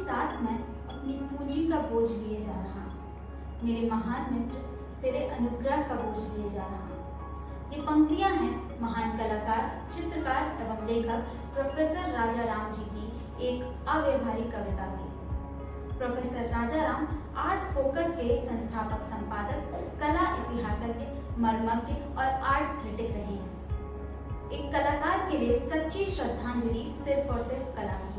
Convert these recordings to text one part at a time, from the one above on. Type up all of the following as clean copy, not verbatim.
साथ मैं अपनी पूंजी का बोझ लिए जा रहा हूँ। मेरे महान मित्र तेरे अनुग्रह का बोझ लिए जा रहा हूँ। ये पंक्तियां हैं महान कलाकार, चित्रकार एवं लेखक प्रोफेसर राजा राम जी की एक अव्यवहारिक कविता की। प्रोफेसर राजा राम आर्ट फोकस के संस्थापक संपादक, कला इतिहासज्ञ, मर्मज्ञ और आर्ट क्रिटिक रहे हैं। एक कलाकार के लिए सच्ची श्रद्धांजलि सिर्फ और सिर्फ कला ही है।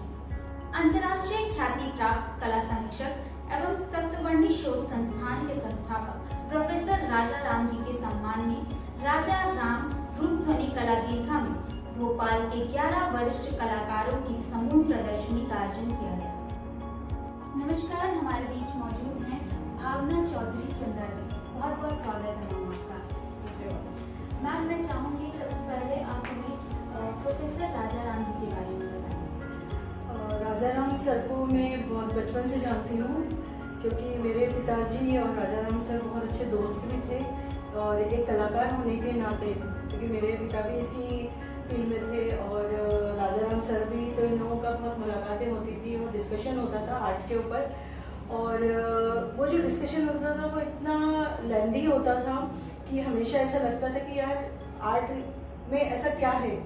अंतर्राष्ट्रीय ख्याति प्राप्त कला समीक्षक एवं सप्तवर्णी शोध संस्थान के संस्थापक प्रोफेसर राजा राम जी के सम्मान में राजा राम रूपध्वनि कला दीर्घा में भोपाल के 11 वरिष्ठ कलाकारों की समूह प्रदर्शनी का आयोजन किया गया। नमस्कार, हमारे बीच मौजूद हैं भावना चौधरी चंद्रा जी। बहुत बहुत स्वागत है मैम आपका। मैम, मैं चाहूँगी सबसे पहले आप हमें प्रोफेसर राजा राम जी के बारे में बताएं। राजा राम सर को मैं बहुत बचपन से जानती हूँ, क्योंकि मेरे पिताजी और राजा राम सर बहुत अच्छे दोस्त भी थे। और एक कलाकार होने के नाते, क्योंकि मेरे पिता भी इसी फील्ड में थे और राजा राम सर भी, तो इन लोगों का बहुत मुलाकातें होती थी और डिस्कशन होता था आर्ट के ऊपर। और वो जो डिस्कशन होता था वो इतना लेंदी होता था कि हमेशा ऐसा लगता था कि यार आर्ट में ऐसा क्या है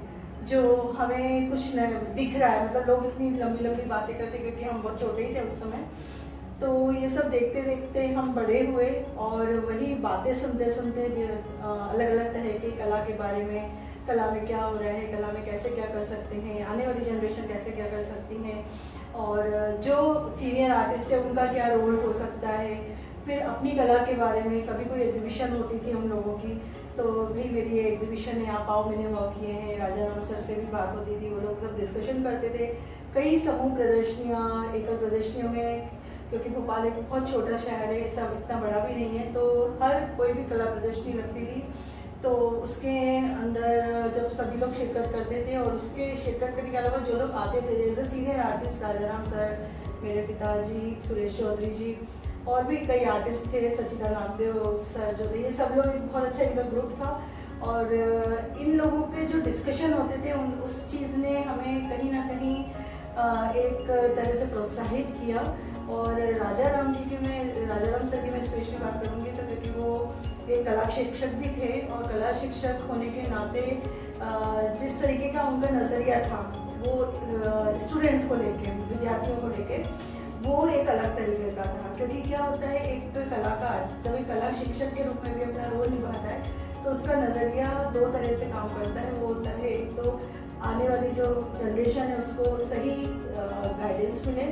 जो हमें कुछ न दिख रहा है। मतलब लोग इतनी लंबी लंबी बातें करते, क्योंकि हम बहुत छोटे ही थे उस समय। तो ये सब देखते देखते हम बड़े हुए और वही बातें सुनते सुनते अलग अलग तरह के कला के बारे में, कला में क्या हो रहा है, कला में कैसे क्या कर सकते हैं, आने वाली जनरेशन कैसे क्या कर सकती है, और जो सीनियर आर्टिस्ट है उनका क्या रोल हो सकता है। फिर अपनी कला के बारे में कभी कोई एग्जीबिशन होती थी हम लोगों की, तो भी मेरी एग्जीबिशन है, आप आओ, मैंने वर्क किए हैं। राजा राम सर से भी बात होती थी, वो लोग सब डिस्कशन करते थे। कई समूह प्रदर्शनियाँ, एकल प्रदर्शनियों में, क्योंकि भोपाल एक बहुत छोटा शहर है, सब इतना बड़ा भी नहीं है, तो हर कोई भी कला प्रदर्शनी लगती थी। तो उसके अंदर जब सभी लोग शिरकत करते थे, और उसके शिरकत करने के अलावा जो लोग आते थे, जैसे सीनियर आर्टिस्ट राजा राम सर, मेरे पिताजी सुरेश चौधरी जी, और भी कई आर्टिस्ट थे, सचिता नामदेव सर जो थे, ये सब लोग एक बहुत अच्छा इनका ग्रुप था। और इन लोगों के जो डिस्कशन होते थे उस चीज़ ने हमें कहीं ना कहीं एक तरह से प्रोत्साहित किया। और राजा राम जी की मैं, राजा राम सर की मैं स्पेशली बात करूँगी, तो क्योंकि वो एक कला शिक्षक भी थे, और कला शिक्षक होने के नाते जिस तरीके का उनका नज़रिया था वो स्टूडेंट्स को लेके, विद्यार्थियों को लेके, वो एक अलग तरीके का था। क्योंकि क्या होता है, एक कलाकार जब एक कला शिक्षक के रूप में भी अपना रोल निभाता है, तो उसका नज़रिया दो तरह से काम करता है। वो होता है, एक तो आने वाली जो जनरेशन है उसको सही गाइडेंस मिले,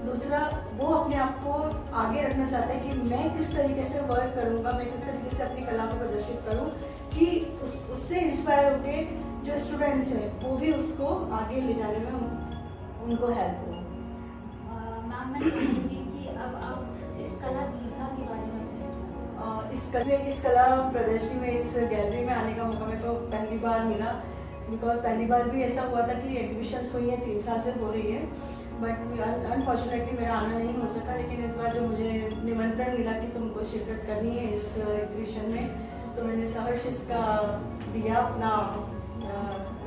दूसरा वो अपने आप को आगे रखना चाहता है कि मैं किस तरीके से वर्क करूँगा, मैं किस तरीके से अपनी कला को प्रदर्शित करूँ, कि उससे इंस्पायर होके जो स्टूडेंट्स हैं वो भी उसको आगे ले जाने में उनको हेल्प हो। मैम, मैं चाहूँगी कि अब आप इस कला दीर्घा के बारे में इस कला प्रदर्शनी में, इस गैलरी में आने का मौका मेरे को पहली बार मिला। बिकॉज पहली बार भी ऐसा हुआ था कि एग्जीबिशंस हुई हैं, 3 साल से हो रही है, बट अनफॉर्चुनेटली मेरा आना नहीं हो सका। लेकिन इस बार जो मुझे निमंत्रण मिला कि तुमको शिरकत करनी है इस एग्जीबिशन में, तो मैंने सहर्ष इसका दिया, अपना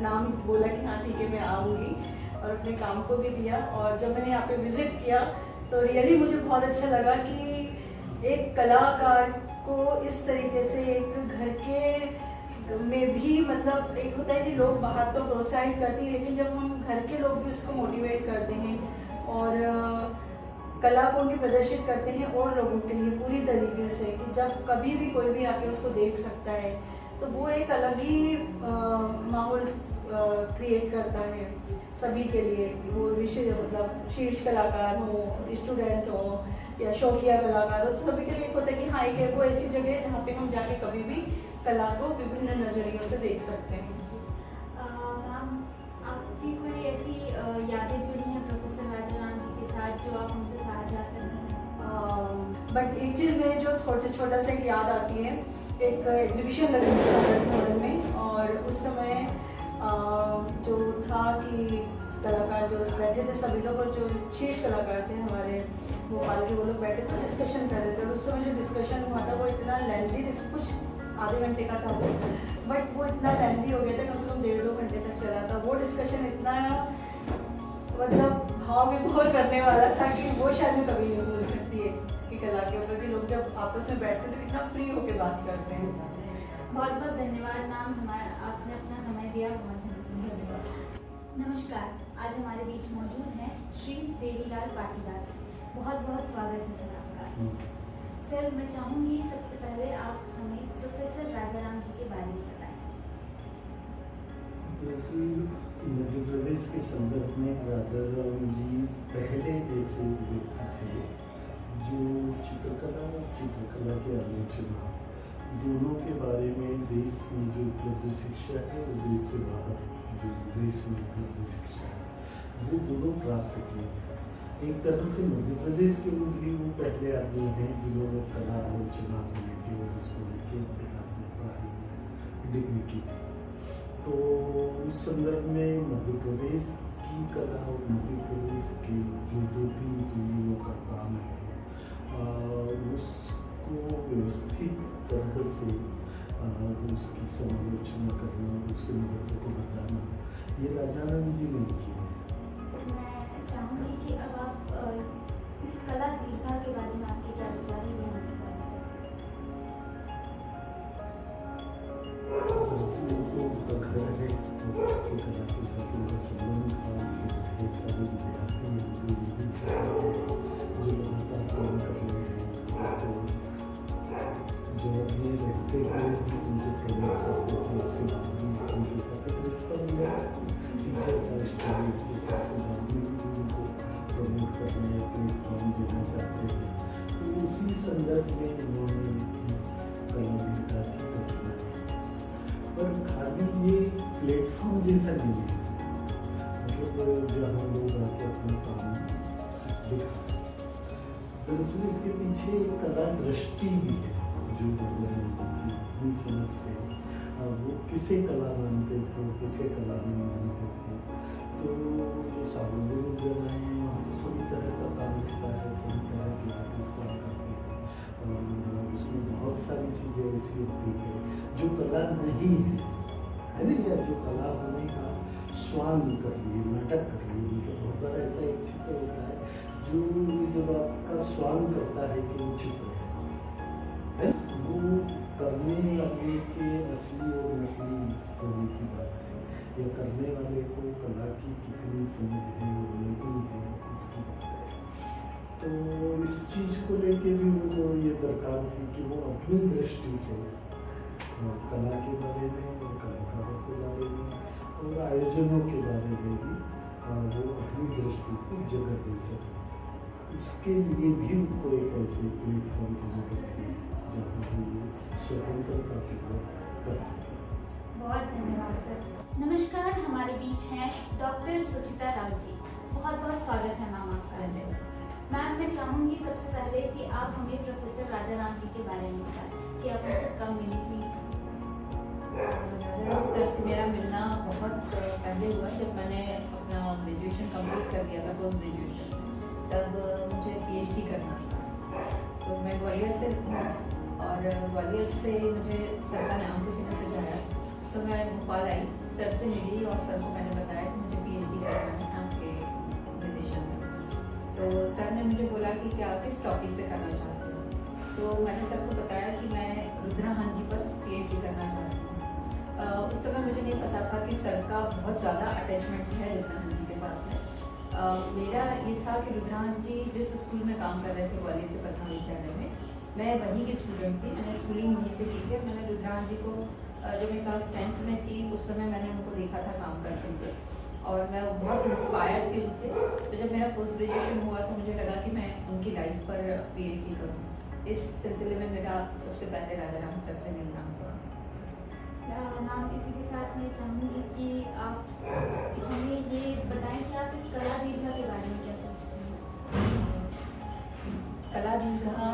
नाम बोला कि हाँ ठीक है मैं आऊँगी, और अपने काम को भी दिया। और जब मैंने यहाँ पे विज़िट किया तो रियली मुझे बहुत अच्छा लगा कि एक कलाकार को इस तरीके से एक घर के में भी, मतलब एक होता है कि लोग बाहर तो प्रोत्साहित करते हैं, लेकिन जब हम घर के लोग भी उसको मोटिवेट करते हैं और कला को उनकी प्रदर्शित करते हैं और लोगों के लिए पूरी तरीके से, कि जब कभी भी कोई भी आके उसको देख सकता है, तो वो एक अलग ही माहौल क्रिएट करता है सभी के लिए। वो विषय, मतलब शीर्ष कलाकार हो, स्टूडेंट हो, या शौकिया कलाकार हो, सभी के लिए एक होता है कि हाँ एक वो ऐसी जगह है जहाँ पे हम जाके कभी भी कला को विभिन्न नज़रियों से देख सकते हैं। मैम, आपकी कोई ऐसी यादें जुड़ी हैं प्रोफेसर राजा राम जी के साथ जो आप हमसे साझा करना चाहें? बट एक चीज़ में जो छोटा सा एक याद आती है, एक एग्जीबिशन लगी थी आनंद भवन में, और उस समय जो था कि कलाकार जो बैठे थे सभी लोग, और जो शीर्ष कलाकार थे हमारे भोपाल के, वो लोग बैठे थे डिस्कशन कर रहे थे। उस समय जो डिस्कशन हुआ था वो इतना लेंथी, कुछ आधे घंटे का था वो, बट वो इतना लेंथी हो गया था, कम से कम 1.5-2 घंटे तक चला था वो डिस्कशन। इतना मतलब भाव विभोर करने वाला था कि वो शायद मैं कभी नहीं भूल सकती है कि कला के ऊपर कि लोग जब आपस में बैठते हैं तो कितना फ्री होकर बात करते हैं। बहुत बहुत धन्यवाद मैम, हमारा आपने अपना समय दिया, बहुत धन्यवाद। नमस्कार, आज हमारे बीच मौजूद हैं श्री देवीलाल पाटीदार जी। बहुत बहुत स्वागत है सर आपका। सर, मैं चाहूँगी सबसे पहले आप हमें प्रोफेसर राजाराम जी के बारे में बताएं। दरअसल मध्य प्रदेश के संदर्भ में राजाराम जी पहले ऐसे व्यक्ति थे जो चित्रकला और चित्रकला के आलोचना दोनों के बारे में देश में जो उपलब्ध शिक्षा है और देश से बाहर जो देश में उपलब्ध शिक्षा है वो दोनों प्राप्त किए। एक तरह से मध्य प्रदेश के लोग भी वो पहले आदमी हैं जिन्होंने कला आलोचना को लेकर और इसको लेकर अभ्यास में पढ़ाई डिग्री की थी। तो उस संदर्भ में मध्य प्रदेश की कला और मध्य प्रदेश के जो 2-3 पीढ़ियों का काम है उसको व्यवस्थित तरह से उसकी समालोचना करना, उसके महत्व को बताना, ये राजाराम जी ने किया है। मैं चाहूँगी कि अब आप इस कला दीर्घा के बारे में आपके क्या विचार है, ये हमसे साझा करें। दरअसल तो उनका घर है और कला के साथ उनका संबंध था कि बहुत सारे विद्यार्थी हैं जो यही सीखते हैं, जो लगातार काम कर रहे हैं। तो जॉब में रहते हुए भी उनको प्रेरित करते थे, उसके बाद भी उनके साथ एक रिश्ता बन गया। टीचर का रिश्ता भी उसके साथ बाद भी उनको प्रमोट करने या प्लेटफॉर्म देना चाहते थे। तो उसी संदर्भ में उन्होंने कला दीर्घा की रचना की। पर खाली ये प्लेटफॉर्म जैसा नहीं है, मतलब जहाँ लोग आके अपना काम दिखाते हैं। दरअसल इसके पीछे एक कला दृष्टि भी है जो अपनी समझ से वो किसे कला मानते थे, किसे कला नहीं मानते थे। तो जो सार्वजनिक जगह है वहाँ तो सभी तरह का काम होता है, सभी तरह के आर्टिस्ट काम करते हैं और उसमें बहुत सारी चीज़ें ऐसी होती है जो कला नहीं है ना, या जो कला होने का स्वांग कर रही है, नाटक कर रही है। मतलब बहुत बार ऐसा एक चित्र होता है जो इस बात का स्वांग करता है कि वो चित्र है, वो करने वाले के असली और नकली होने की बात है, या करने वाले को कला की कितनी समझ है और नहीं है इसकी बात है। तो इस चीज़ को लेके भी उनको ये दरकार थी कि वो अपनी दृष्टि से कला के बारे में और कलाकारों के बारे में और आयोजनों के बारे में भी वो अपनी दृष्टि को जगह दे सके। उसके लिए भी उनको एक ऐसे प्लेटफॉर्म की जरूरत थी जहाँ वो स्वतंत्रता पूर्वक कर सके। बहुत धन्यवाद सर। नमस्कार, हमारे बीच हैं डॉक्टर सुचिता राव जी। बहुत बहुत स्वागत है मैम आपका। मैम, मैं चाहूँगी सबसे पहले कि आप हमें प्रोफेसर राजाराम जी के बारे में बताएं कि आप उनसे कब मिली थी। राजाराम सर से मेरा मिलना बहुत पहले हुआ जब मैंने अपना ग्रेजुएशन कंप्लीट कर दिया था, पोस्ट ग्रेजुएशन। तब मुझे पीएचडी करना था, तो मैं ग्वालियर से हूँ और ग्वालियर से मुझे सर का नाम किसी ने सुझाया, तो मैं भोपाल आई, सर से मिली और सर को मैंने बताया कि मुझे पीएचडी करना है आपके निर्देशन में। तो सर ने मुझे बोला कि क्या किस टॉपिक पे करना चाहते हो, तो मैंने सर को बताया कि मैं रुद्राहन जी पर पीएचडी करना चाहती हूँ। उस समय मुझे नहीं पता था कि सर का बहुत ज़्यादा अटैचमेंट है रुद्राहन जी के साथ में। मेरा ये था कि रुद्राहन जी जिस स्कूल में काम कर रहे थे ग्वालियर के प्रथम विद्यालय में, मैं वहीं की स्टूडेंट थी, मैंने स्कूलिंग वहीं से की थी। मैंने रुद्राहन जी को जब मैं क्लास 10th में थी उस समय मैंने उनको देखा था काम करते हुए और मैं बहुत इंस्पायर थी उनसे। तो जब मेरा पोस्ट ग्रेजुएशन हुआ तो मुझे लगा कि मैं उनकी लाइफ पर पीएचडी करूँ। इस सिलसिले में मेरा सबसे पहले राजाराम सर से मिलना हुआ। मैम, इसी के साथ मैं चाहूँगी कि आप हमें ये बताएं कि आप इस कला दीर्घा के बारे में क्या सोचते हैं। कला दीर्घा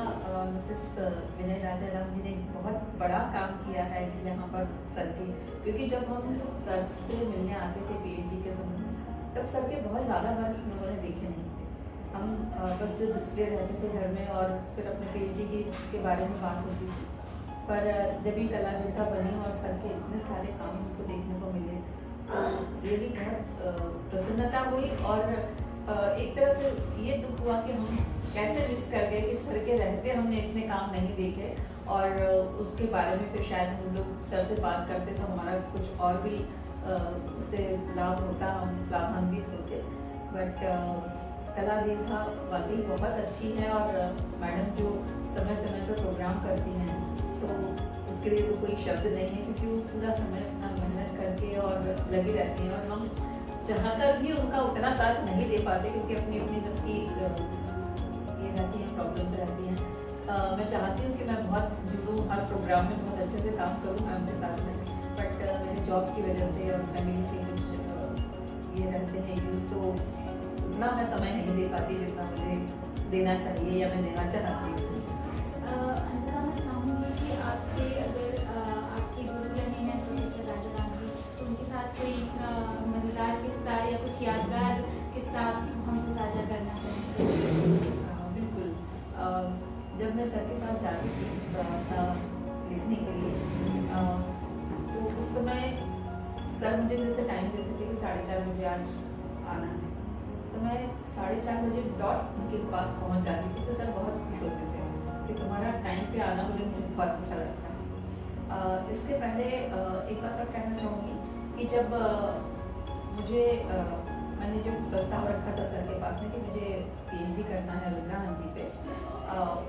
मिसेस विनय राजाराम जी ने बहुत बड़ा काम किया है यहाँ पर सर के, क्योंकि जब हम सर से मिलने आते थे पीएचडी के समय, तब सर के बहुत ज़्यादा वर्क लोगों ने देखे नहीं थे। हम बस जो डिस्प्ले रहते थे घर में और फिर अपने पीएचडी के बारे में बात होती थी। पर जब ये कला दीर्घा बनी और सर के इतने सारे काम हमको देखने को मिले, तो रियली बहुत प्रसन्नता हुई और एक तरह से ये दुख हुआ कि हम कैसे मिस कर गए कि सर के रहते हमने इतने काम नहीं देखे, और उसके बारे में फिर शायद हम लोग सर से बात करते तो हमारा कुछ और भी उससे लाभ होता, हम लाभान्वित होते। बट कला दीर्घा वाकई बहुत अच्छी है, और मैडम जो समय समय पर प्रोग्राम करती हैं तो उसके लिए तो कोई शब्द नहीं है, क्योंकि वो पूरा समय अपना मेहनत करके और लगी रहती हैं, और हम चाहकर भी उनका उतना साथ नहीं दे पाते, क्योंकि अपनी अपनी सबकी ये रहती हैं, प्रॉब्लम्स रहती हैं। मैं चाहती हूँ कि मैं बहुत जुड़ूँ, हर प्रोग्राम में बहुत अच्छे से काम करूँ मैम के साथ में, बट मेरे जॉब की वजह से और फैमिली के कुछ ये रहते हैं यूज़, तो उतना मैं समय नहीं दे पाती जितना मुझे देना चाहिए या मैं देना चाहती हूँ। अंतरा, मैं चाहूँगी कि आपके अगर आपके गुरु रहे हैं प्रोफेसर राजा राम जी, तो उनके साथ कोई मज़ेदार किस्सा या कुछ यादगार किस्सा आप हमसे साझा करना चाहेंगे? बिल्कुल। जब मैं सर के पास जाती थी लिखने के लिए, तो उस समय सर मुझे जैसे टाइम देते थे कि 4:30 बजे आज आना है, तो मैं 4:30 बजे डॉट उनके पास पहुंच जाती थी, तो सर बहुत खुश होते थे कि तुम्हारा टाइम पे आना मुझे बहुत अच्छा लगता है। इसके पहले एक बात और कहना चाहूँगी कि जब मुझे मैंने जो प्रस्ताव रखा था सर के पास में कि मुझे PhD करना है रुद्रानंद जी पे,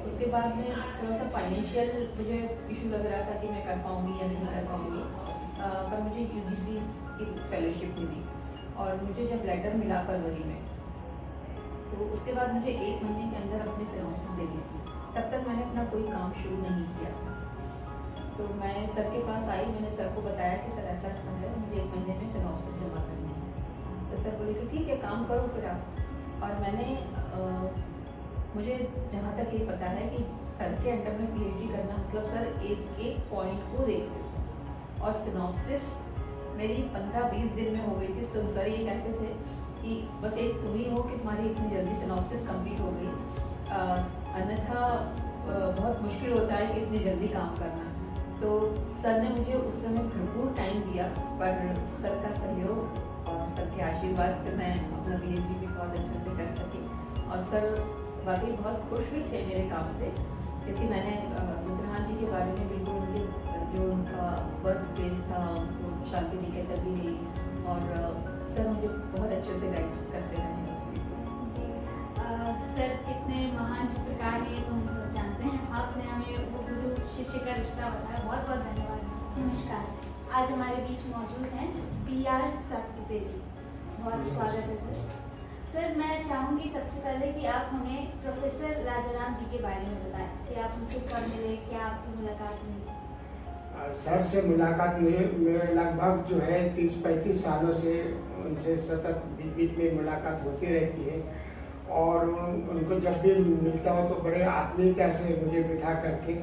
उसके बाद में थोड़ा सा फाइनेंशियल मुझे इशू लग रहा था कि मैं कर पाऊँगी या नहीं कर पाऊँगी, पर मुझे UGC की फेलोशिप मिली, और मुझे जब लेटर मिला फरवरी में, तो उसके बाद मुझे 1 महीने के अंदर अपनी सिनॉप्सिस देनी थी। तब तक मैंने अपना कोई काम शुरू नहीं किया। तो मैं सर के पास आई, मैंने सर को बताया कि सर ऐसा ऐसा है, मुझे 1 महीने में सिनॉप्सिस जमा करनी है। तो सर बोले कि ठीक है, काम करो फिर आप। और मैंने मुझे जहाँ तक ये पता है कि सर के अंडर में PhD करना मतलब सर एक एक पॉइंट को देखते थे, और सिनॉप्सिस मेरी 15-20 दिन में हो गई थी। तो सर ये कहते थे कि बस एक तुम ही हो कि तुम्हारी इतनी जल्दी सिनॉप्सिस कंप्लीट हो गई, अन्यथा बहुत मुश्किल होता है कि इतनी जल्दी काम करना। तो सर ने मुझे उस समय भरपूर टाइम दिया, पर सर का सहयोग और सर के आशीर्वाद से मैं अपना PhD भी बहुत अच्छे से कर सकी। और सर वाकई बहुत खुश भी थे मेरे काम से, क्योंकि मैंने रुद्रनाथ जी के बारे में बिल्कुल उनके जो उनका बर्थ प्लेस था उनको शांति निकेतन भी ली, और सर मुझे बहुत अच्छे से गाइड करते रहे उसमें। सर कितने महान चित्रकार हैं तो हम सब जानते हैं, आपने हमें वो गुरु शिष्य का रिश्ता बताया, बहुत बहुत धन्यवाद। नमस्कार, आज हमारे बीच मौजूद हैं PR साकृते जी, बहुत स्वागत है सर। सर, मैं चाहूँगी सबसे पहले कि आप हमें प्रोफेसर राजाराम जी के बारे में बताएं कि आप उनसे कब मिले, क्या आपकी मुलाकात हुई? सर से मुलाकात मेरे लगभग जो है 30-35 सालों से उनसे सतत बीच में मुलाकात होती रहती है, और उनको जब भी मिलता हो तो बड़े आत्मीयता से मुझे बिठा करके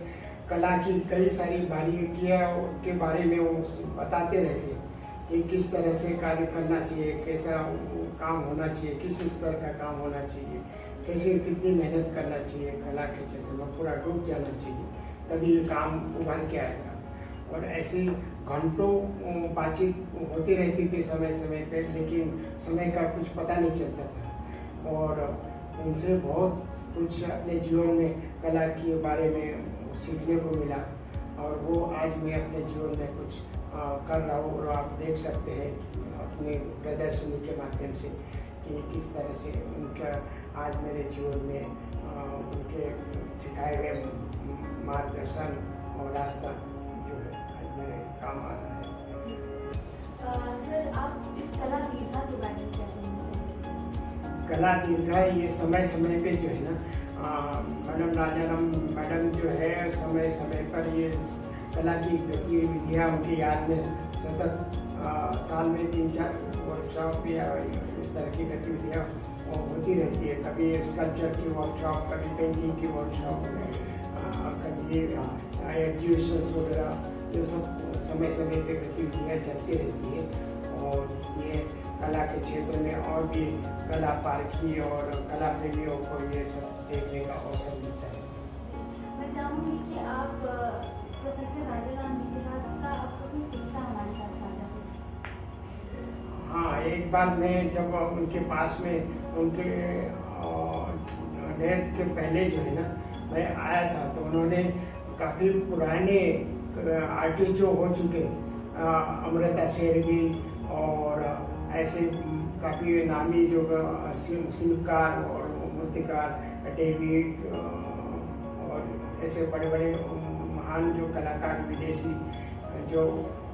कला की कई सारी बारीकियों के बारे में वो बताते रहते हैं कि किस तरह से कार्य करना चाहिए, कैसा काम होना चाहिए, किस स्तर का काम होना चाहिए, कैसे कितनी मेहनत करना चाहिए, कला के क्षेत्र में पूरा डूब जाना चाहिए, तभी ये काम उभर के आएगा। और ऐसी घंटों बातचीत होती रहती थी समय समय पे, लेकिन समय का कुछ पता नहीं चलता था, और उनसे बहुत कुछ अपने जीवन में कला के बारे में सीखने को मिला, और वो आज मैं अपने जीवन में कुछ कर रहा हूँ। और आप देख सकते हैं अपने प्रदर्शनी के माध्यम से कि किस तरह से उनका आज मेरे जीवन में उनके सिखाए गए मार्गदर्शन और रास्ता जो है आज मेरे काम आ रहा है। सर, आप इस कला दीर्घा के बारे में क्या कहना चाहेंगे? कला दीर्घा ये समय समय पे जो है ना, मैडम राजाराम मैडम जो है समय समय पर ये कला की गतिविधियाँ उनकी याद में सतत साल में 3-4 वर्कशॉप या इस तरह की गतिविधियाँ होती रहती है। कभी स्कल्पचर की वर्कशॉप, कभी पेंटिंग की वर्कशॉप, कभी एग्जीबिशंस वगैरह, ये सब समय समय पे गतिविधियाँ चलती रहती है। और ये कला के क्षेत्र में और भी कला पारखी और कला प्रेमियों को ये सब देखने का अवसर मिलता है। मैं चाहूँगी कि आप प्रोफेसर राजाराम जी के साथ आपका कोई किस्सा हमारे साथ साझा करें। हाँ, एक बार मैं जब उनके पास में उनके डेथ के पहले जो है ना मैं आया था, तो उन्होंने काफ़ी पुराने आर्टिस्ट जो हो चुके अमृता शेरगिल और ऐसे काफ़ी नामी जो शिल्पकार और मूर्तिकार डेविड और ऐसे बड़े बड़े महान जो कलाकार विदेशी जो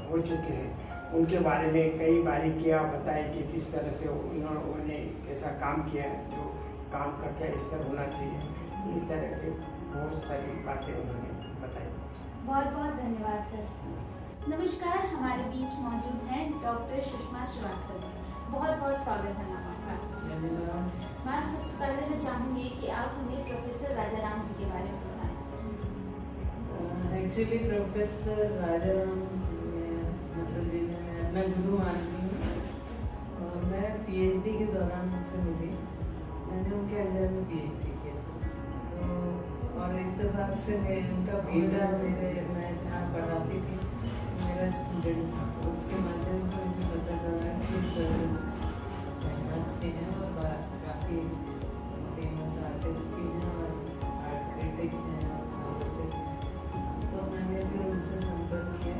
हो चुके हैं, उनके बारे में कई बारीकियाँ बताई कि किस तरह से उन्होंने कैसा काम किया, जो काम का क्या स्तर होना चाहिए, इस तरह की बहुत सारी बातें उन्होंने बताई। बहुत बहुत धन्यवाद सर। नमस्कार, हमारे बीच मौजूद हैं डॉक्टर सुषमा श्रीवास्तव जी। बहुत बहुत स्वागत है मैम आपका। मैम, सबसे पहले मैं चाहूँगी कि आप हमें प्रोफेसर राजाराम जी के बारे में बताएं। एक्चुअली प्रोफेसर राजाराम मतलब जिन्हें मैं गुरु मानती हूँ, और मैं पीएचडी के दौरान उनसे मिली, मैंने उनके अंडर में पीएचडी किया। तो और इत्तेफाक से उनका बेटा मैं जहाँ पढ़ाती थी मेरा स्टूडेंट था, तो उसके माध्यम से मुझे पता चला कि सर मेहनत से हैं और काफ़ी फेमस आर्टिस्ट भी हैं और आर्ट क्रिटिक हैं और तो मैंने फिर उनसे संपर्क किया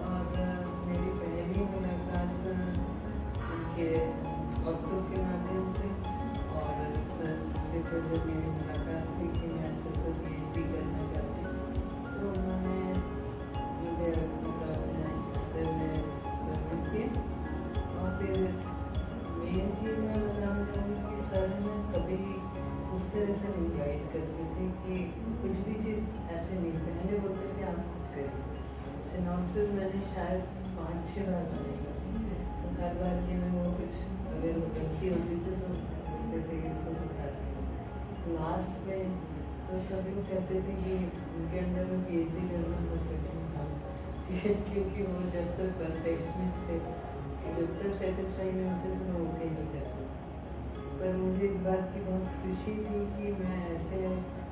और मेरी पहली मुलाकात उनके वास्तु के माध्यम से, और सर से फिर जब मेरी मुलाकात थी कि मैं सर से पीएचडी करना चाहती हूँ, तो उन्होंने मुझे परमिट किया। और फिर मेन चीज़ मैं बताना चाहूँगी कि सर ने कभी उस तरह से नहीं गाइड करते थे कि कुछ भी चीज़ ऐसे नहीं, पहले बोलते थे आप करें। सिनॉप्सिस मैंने शायद 5-6 बार बनेगा, तो हर बार के में वो कुछ अगर गलती होती थी तो बोलते थे इसको सुधार। लास्ट में तो सभी लोग कहते थे कि उनके अंडर में पीएचडी करना बहुत कठिन था, क्योंकि वो जब तक परफेक्शनिस्ट थे, जब तक सेटिस्फाई नहीं होते तो वो ओके नहीं करते। पर मुझे इस बात की बहुत खुशी थी कि मैं ऐसे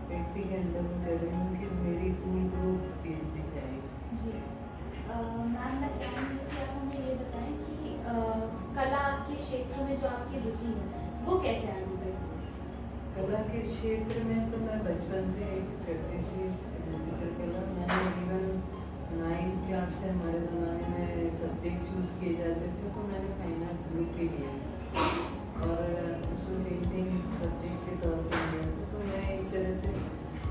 व्यक्ति के अंडर में कर रही हूँ कि मेरी फुल ग्रुप पीएचडी जाएगी। जी मैम, मैं चाहूँगी कि आप हमें ये बताएं कि कला के क्षेत्र में जो आपकी रुचि है वो कैसे आगे बढ़ी? कला के क्षेत्र में तो मैं बचपन से करती थी चित्रकला। मैंने इवन 9th क्लास से हमारे ज़माने में सब्जेक्ट चूज़ किए जाते थे, तो मैंने फाइन आर्ट ग्रुप भी लिया और उसमें पेंटिंग सब्जेक्ट के तौर पर लिया था। तो मैं एक तरह से,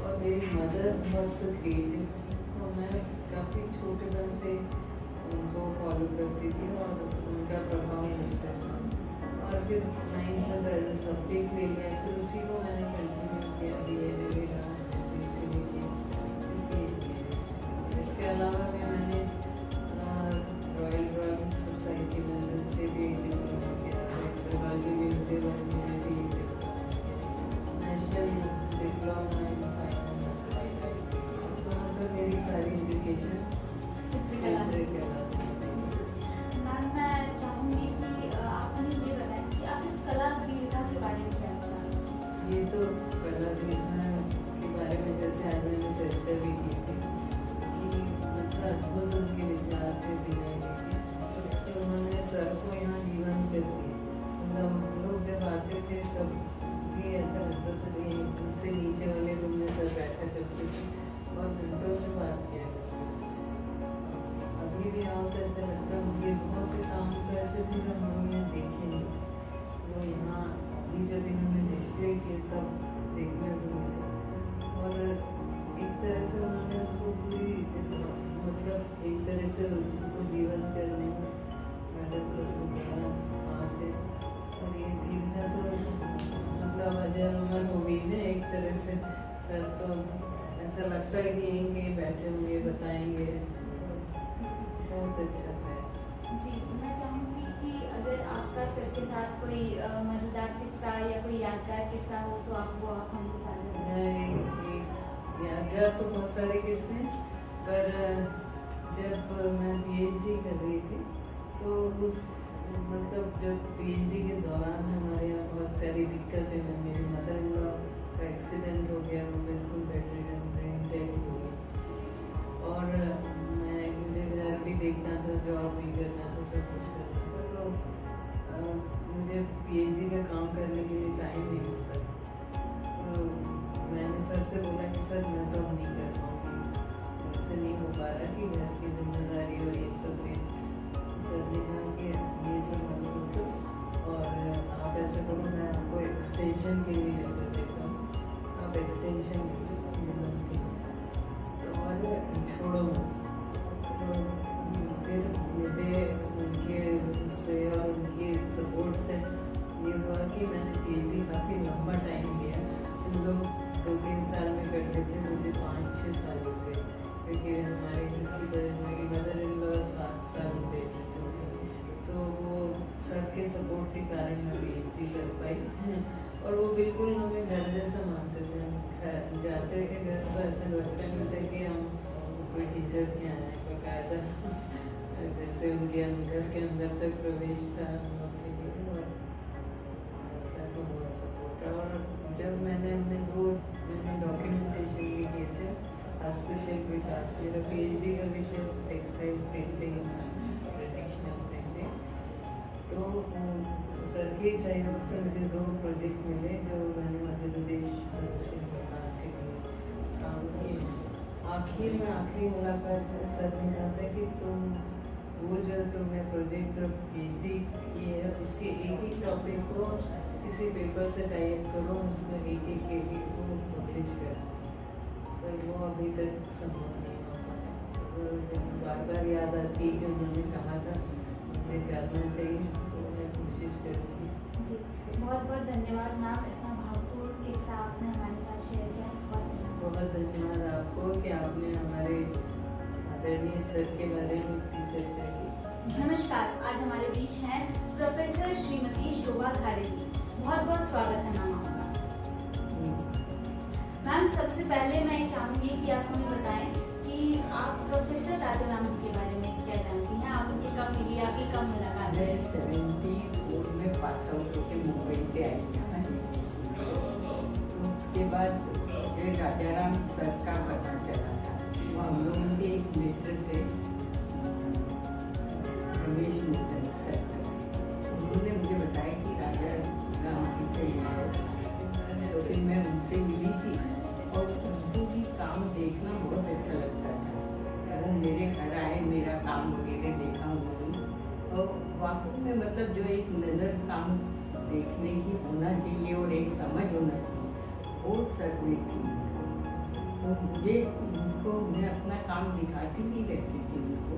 और मेरी मदर बहुत क्रिएटिव थी, तो मैं काफ़ी छोटेपन से उनको फॉलो करती थी और उनका प्रभाव मुझ पर था। और फिर 9th में एज ए सब्जेक्ट ले लिया, फिर उसी को मैंने कंटिन्यू किया, BA में भी रहा, BSc में किया, इसके अलावा भी मैंने रॉयल ड्राइंग सोसाइटी लंदन से भी डिप्लोमा किया, मेट्रोलॉजी म्यूजियम में भी national diploma in fine art. तो मतलब मेरी सारी एजुकेशन चित्रकला। मैम, मैं चाहूँगी कि आप हमें ये बताएं कि आप इस कला वीरता के बारे में क्या चाहते हैं? ये तो कला वीरता के बारे में जैसे आज मैंने चर्चा भी की थी कि मतलब अद्भुत उनके विचार थे विनय जी के, तो उन्होंने सर को यहाँ जीवन कर दिया। मतलब हम लोग जब आते थे तब भी ऐसा लगता था कि उससे नीचे वाले रूम में सर बैठा करते थे और घंटों से बात किया करते थे। अभी भी आओ तो ऐसा लगता है उनके बहुत से काम तो ऐसे थे जो हम लोगों ने देखे नहीं, वो यहाँ अभी जब इन्होंने डिस्प्ले किए तब देखने को मिले। और एक तरह से उन्होंने उनको पूरी मतलब एक तरह से उनको जीवन करने में मदद कर वहाँ से। और ये तीनों तो मतलब अजर उमर उम्मीद है एक तरह से। सर तो ऐसा लगता है कि यहीं कहीं बैठे होंगे, बताएंगे, बहुत अच्छा है। जी, मैं चाहूँगी कि अगर आपका सर के साथ कोई मज़ेदार किस्सा या कोई यादगार किस्सा हो तो आप हमसे साझा करें। यादगार तो बहुत सारे किस्से हैं, पर जब मैं पीएचडी कर रही थी तो उस मतलब जब पीएचडी के दौरान हमारे यहाँ बहुत सारी दिक्कतें हैं। मेरी मदर इन लॉ का एक्सीडेंट हो गया, वो बिल्कुल बेडरिडन ब्रेन डेड हो गई और मुझे घर भी देखना था, जॉब भी करना था, सब कुछ करना था। तो काम करने के लिए टाइम नहीं होता। तो मैंने सर से बोला कि सर मैं तो अब नहीं कर पाऊँगी, मुझसे नहीं हो पा रहा कि घर की जिम्मेदारी और ये सब भी। सर ने कहा कि ये सब मत सोचो और आप ऐसा करो, मैं आपको एक्सटेंशन के लिए लेकर देता हूँ, आप एक्सटेंशन यूनिवर्सिटी और छोड़ो मत। तो फिर मुझे उनके उससे और उनके सपोर्ट से ये हुआ कि मैंने PhD काफ़ी लंबा टाइम लिया। हम लोग 2-3 साल में करते थे, मुझे 5-6 साल हो गए, क्योंकि हमारे घर की मेरी मदर इन लॉ 7 साल में, तो वो सर के सपोर्ट के कारण मैं PhD कर पाई। और वो बिल्कुल हमें घर जैसा मानते थे। हम जाते थे घर तो ऐसा लगता नहीं था कि हम कोई टीचर के यहाँ आए, बाकायदा जैसे उनके घर के अंदर तक प्रवेश था हम लोग के लिए। और ऐसा तो बहुत सपोर्ट। और जब मैंने डॉक्यूमेंटेशन भी किए थे, हस्तशिल्प विकास, मेरा PhD का विषय टेक्सटाइल प्रिंटिंग, ट्रेडिशनल प्रिंटिंग। तो सर के सहयोग से मुझे 2 प्रोजेक्ट मिले जो मैंने मध्य प्रदेश हस्तशिल्प विकास के लिए काम किए। आखिर में आखिरी मुलाकात में सर ने कहा था कि तुम वो जो तुमने प्रोजेक्ट जो PhD किए है उसके एक टॉपिक को किसी पेपर से टाइप करो, उसमें एक को पब्लिश कर। पर वो अभी तक संभव नहीं हो पाया। तो बार बार याद आती है कि उन्होंने कहा था मुझे करना चाहिए, तो मैं कोशिश करूँगी। जी, बहुत बहुत धन्यवाद मैम, इतना भावपूर्ण किस्सा आपने हमारे साथ शेयर किया। बहुत धन्यवाद आपको कि आपने हमारे आदरणीय सर के बारे में इतनी चर्चा की। नमस्कार, आज हमारे बीच हैं प्रोफेसर श्रीमती शोभा खारे जी। बहुत बहुत स्वागत है मैम आपका। मैम, सबसे पहले मैं ये चाहूँगी कि आप हमें बताएं कि आप प्रोफेसर राजाराम जी के बारे में क्या जानती हैं, आप उनसे कब मिली, आपकी कब मुलाकात मैं हुई? 74 में पास आउट होकर मुंबई से आई थी। तो उसके बाद ये राजाराम सर का पता चला था। वो हम लोगों के एक मित्र थे, रमेश मित्र सर। उन्होंने मुझे बताया कि राजाराम जी से मिलो। तो फिर मैं उनसे मिली थी और उनको भी काम देखना बहुत अच्छा लगता था। वो मेरे घर आए, मेरा काम वगैरह देखा उन्होंने। तो वाकई में मतलब जो एक नज़र काम देखने की होना चाहिए और एक समझ होना चाहिए, वो सर में थी। तो मुझे उनको मैं अपना काम दिखाती भी रहती थी उनको,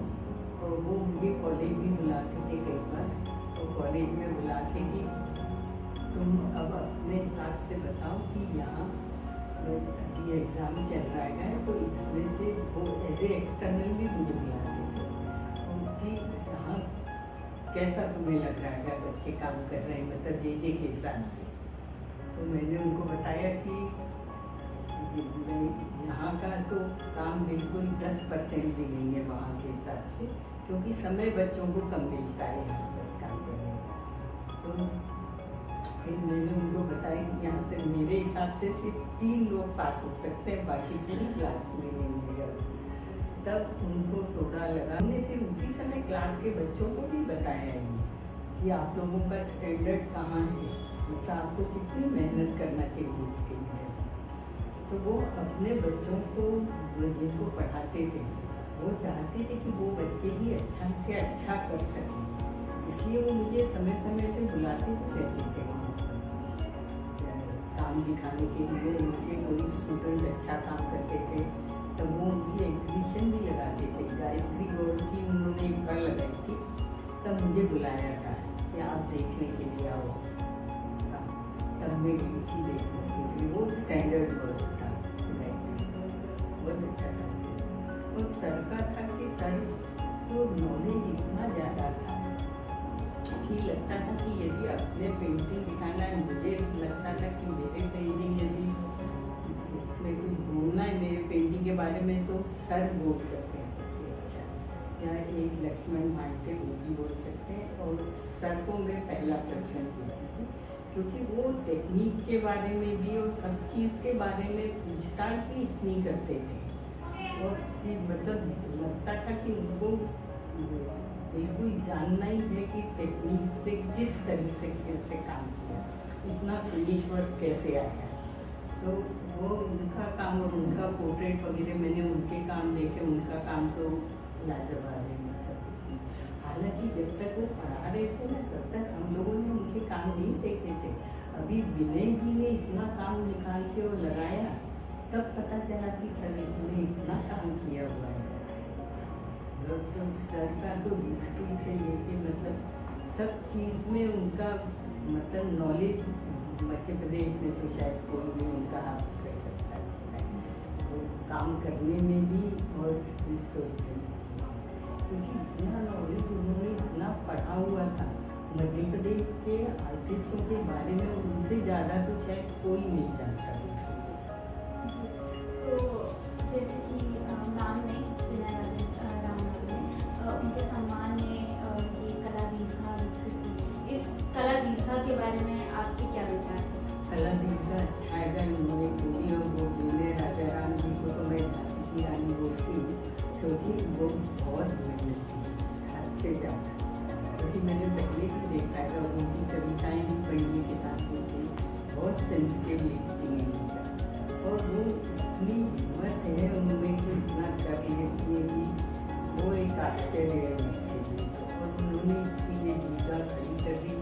और वो मुझे कॉलेज भी बुलाते थे कई बार। तो कॉलेज में बुला के कि तुम अब अपने हिसाब से बताओ कि यहाँ ये एग्ज़ाम चल रहा है, तो इसमें से वो एज ए एक्सटर्नल भी मुझे बुलाते थे कि यहाँ कैसा तुम्हें लग रहा है, बच्चे काम कर रहे हैं, मतलब जे के हिसाब से। तो मैंने उनको बताया कि यहाँ का तो काम बिल्कुल 10% भी नहीं है वहाँ के हिसाब से, क्योंकि समय बच्चों को कम मिलता है यहाँ पर काम करने का। तो फिर मैंने उनको बताया कि यहाँ से मेरे हिसाब से सिर्फ 3 लोग पास हो सकते हैं, बाकी पूरी क्लास में नहीं मिलेगा। तब उनको थोड़ा लगा। हमने फिर उसी समय क्लास के बच्चों को भी बताया है कि आप लोगों का स्टैंडर्ड कहाँ है, मतलब आपको कितनी मेहनत करना चाहिए इसके लिए। तो वो अपने बच्चों को जिनको पढ़ाते थे, वो चाहते थे कि वो बच्चे भी अच्छा से अच्छा कर सकें, इसलिए वो मुझे समय समय पे बुलाते भी रहते थे वहाँ काम दिखाने के लिए। उनके कोई स्टूडेंट अच्छा काम करते थे तब वो उनकी एग्जीबिशन भी लगाते थे। गायत्री गौड़ की उन्होंने एक बार लगाई थी, तब मुझे बुलाया था कि आप देखने के लिए आओ। तब मैं गई थी देखने के लिए। वो स्टैंडर्ड वर्क था, बहुत अच्छा था। और सर का था कि सर को नॉलेज इतना ज़्यादा था कि लगता था कि यदि अपने पेंटिंग दिखाना है, मुझे लगता था कि मेरे पेंटिंग यदि उसमें कुछ बोलना है मेरे पेंटिंग के बारे में तो सर बोल सकते हैं सबसे अच्छा, या एक लक्ष्मण भाई थे वो भी बोल सकते हैं। और सर को मैं पहला प्रश्न देती थी, क्योंकि वो टेक्निक के बारे में भी और सब चीज़ के बारे में पूछताछ भी इतनी करते थे। और मतलब लगता था कि उनको बिल्कुल जानना ही है कि टेक्निक से किस तरीके से काम किया, इतना फिनिश वर्क कैसे आया। तो वो उनका काम और उनका पोर्ट्रेट वगैरह मैंने उनके काम देखे, उनका काम तो लाजवाब है। हालांकि जब तक वो पढ़ा रहे थे ना तब तक हम लोगों ने उनके काम नहीं देखे थे। अभी विनय जी ने इतना काम निकाल के और लगाया तब पता चला कि सर इसने इतना काम किया हुआ है। तो सर का तो हिस्ट्री से लेके मतलब सब चीज़ में उनका मतलब नॉलेज मध्य प्रदेश में तो शायद कोई भी उनका हाथ कर सकता है, तो काम करने में भी और हिस्टोरिकल, क्योंकि इतना नॉलेज उन्होंने इतना पढ़ा हुआ था। मध्य प्रदेश के आर्टिस्टों के बारे में उनसे ज़्यादा तो शायद कोई नहीं जानता। तो जैसे कि नाम ने उनके सम्मान में ये कला दीर्घा विकसित की, इस कला दीर्घा के बारे में आपके क्या विचार हैं? कला दीर्घा अच्छा है उन्होंने पूरी, और वो बोले राजा राम जी को तो मैं झांसी की रानी बोलती हूँ, क्योंकि वो बहुत मेहनत की हद से ज़्यादा, क्योंकि मैंने पहले भी देखा है और उनकी कविताएँ भी पढ़ने के साथ होती, बहुत सेंसिटिव लिखती हैं उनका, और वो इतनी हिम्मत है उनमें कि इतना कर लेती है कि वो एक आश्चर्य है उनके लिए। और उन्होंने इतनी दीर्घा खड़ी कर दी,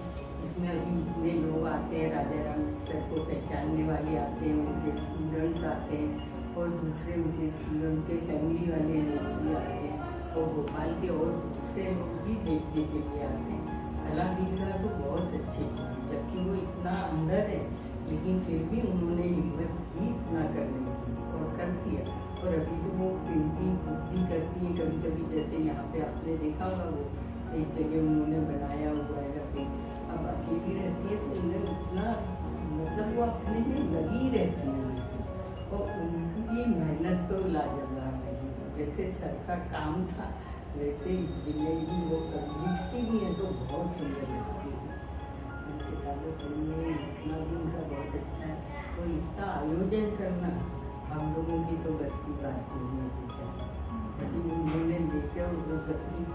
इसमें अभी इतने लोग आते हैं, राजा राम सर को पहचानने वाले आते हैं, उनके स्टूडेंट्स आते हैं और दूसरे उनके स्टूडेंट के फैमिली वाले लोग भी आते हैं, और भोपाल के और दूसरे लोग भी देखने के लिए आते हैं। कला दीर्घा तो बहुत अच्छी थी, जबकि वो इतना अंदर है लेकिन फिर भी उन्होंने हिम्मत की इतना करने की और कर दिया। और अभी तो वो पेंटिंग खुद भी करती है कभी कभी, जैसे यहाँ पे आपने देखा होगा वो एक जगह उन्होंने बनाया हुआ है अपनी, अब अकेली रहती है तो उन्हें उतना मतलब वो अपने में लगी रहती है, और उनकी मेहनत तो लाजवाब है। जैसे सर का काम था वैसे विनय जी वो लिखती भी है तो बहुत सुंदर लगती है। किताबों पढ़ने में लिखना भी उनका बहुत अच्छा है, और इसका आयोजन करना हम लोगों की तो बस की बात नहीं है। अभी उन्होंने लेकर वो जबकि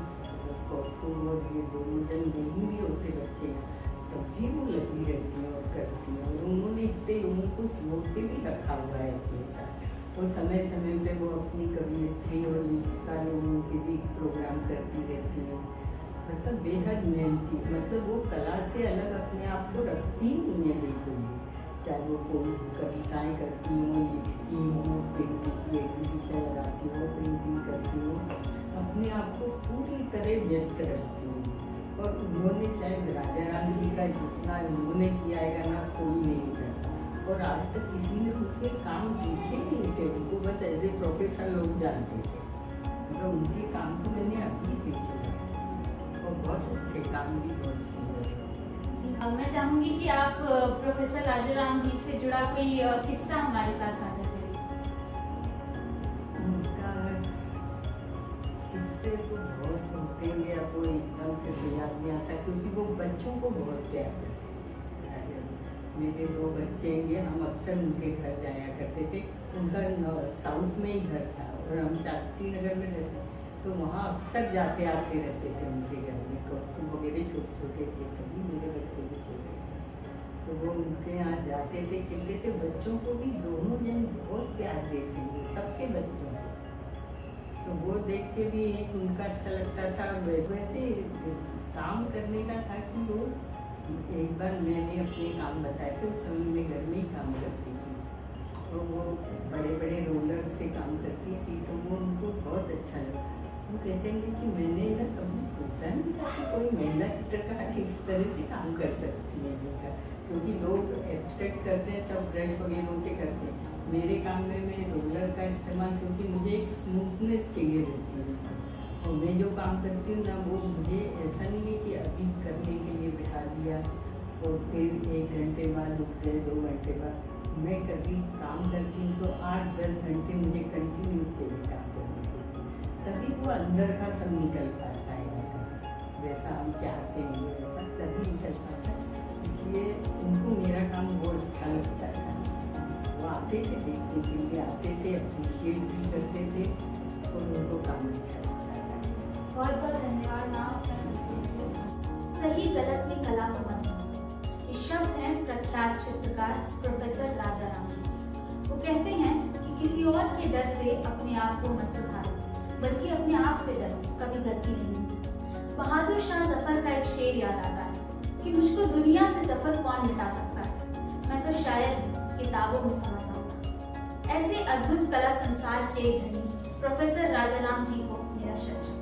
कॉस्ट्यूम और ये दोनों जन नहीं भी होते बच्चे, तब भी वो लगी रहती हैं और करती हैं, और उन्होंने इतने लोगों को जोड़ के भी रखा हुआ है अपने साथ, और समय समय पे वो अपनी कवियत्री और लेखिका लोगों के भी प्रोग्राम करती रहती हैं। मतलब बेहद मेहनती, मतलब वो कला से अलग अपने आप को रखती नहीं है बिल्कुल भी, चाहे वो कोई कविताएँ करती हूँ, लिखती हूँ, पेंटिंग की एग्जीबिशन लगाती हूँ, पेंटिंग करती हूँ, अपने आप को पूरी तरह व्यस्त रखती हूँ। और उन्होंने शायद राजा राम जी का जितना उन्होंने किया है ना कोई नहीं करता, और आज तक किसी ने उनके काम देखे नहीं थे, उनको बस एज ए प्रोफेसर लोग जानते थे, मतलब उनके काम तो मैंने अभी देखे और बहुत अच्छे काम भी बहुत सुंदर है। अब मैं चाहूंगी कि आप प्रोफेसर राजा राम जी से जुड़ा कोई किस्सा हमारे साथ साझा करें। उनका किस्से तो बहुत होते हैं, आपको एकदम से तो याद नहीं आता, क्योंकि वो बच्चों को बहुत प्यार करते थे। मेरे 2 बच्चे हैं, हम अक्सर उनके घर जाया करते थे, उनका साउथ में ही घर था और हम शास्त्री नगर में रहते, तो वहाँ अक्सर जाते आते रहते थे उनके घर में। कॉस्ट्यूम वगैरह छोटे छोटे थे, तभी मेरे बच्चे भी छोटे थे, तो वो उनके यहाँ जाते थे, खेलते थे। बच्चों को भी दोनों जन बहुत प्यार देते थे, सबके बच्चों को, तो वो देख के भी एक उनका अच्छा लगता था। वैसे काम करने का था कि वो एक बार मैंने अपने काम बताए थे, उस समय मैं घर में ही काम करती थी, तो वो बड़े बड़े रोलर से काम करती थी, तो वो उनको बहुत अच्छा लगा। वो कहते हैं कि मैंने ना कभी सोचा नहीं था कि कोई महिला चित्रकार इस तरह से काम कर सकती है, क्योंकि लोग एक्सपेक्ट करते हैं सब ब्रश वगैरह से करते हैं। मेरे काम में मैं रोलर का इस्तेमाल, क्योंकि मुझे एक स्मूथनेस चाहिए रहती है, और मैं जो काम करती हूँ ना वो मुझे ऐसा नहीं है कि अभी करने के लिए बिठा दिया और फिर 1 घंटे बाद उठ गए, 2 घंटे बाद। मैं कभी काम करती हूँ तो 8-10 घंटे मुझे कंटिन्यूस चाहिए काम करने के लिए, तभी वो अंदर का सब निकल पाता है, जैसा हम चाहते हैं वैसा तभी निकल पाता है। इसलिए उनको मेरा काम बहुत अच्छा लगता था। वो आते थे देखने के लिए, आते थे, अप्रिशिएट भी करते थे, और उनको काम अच्छा लगता था। बहुत बहुत धन्यवाद मैम अपना समय देने के लिए। सही गलत में कला को मत भूलो। ये शब्द हैं प्रख्यात चित्रकार प्रोफेसर राजा राम जी। वो कहते हैं कि किसी और के डर से अपने आप को मत सुधारो, बल्कि अपने आप से डरो, कभी गलती नहीं। बहादुर शाह जफर का एक शेर याद आता है कि मुझको दुनिया से जफर कौन मिटा सकता है, मैं तो शायद किताबों में समझ आऊंगा। ऐसे अद्भुत कला संसार के धनी प्रोफेसर राजाराम जी को मेरा शत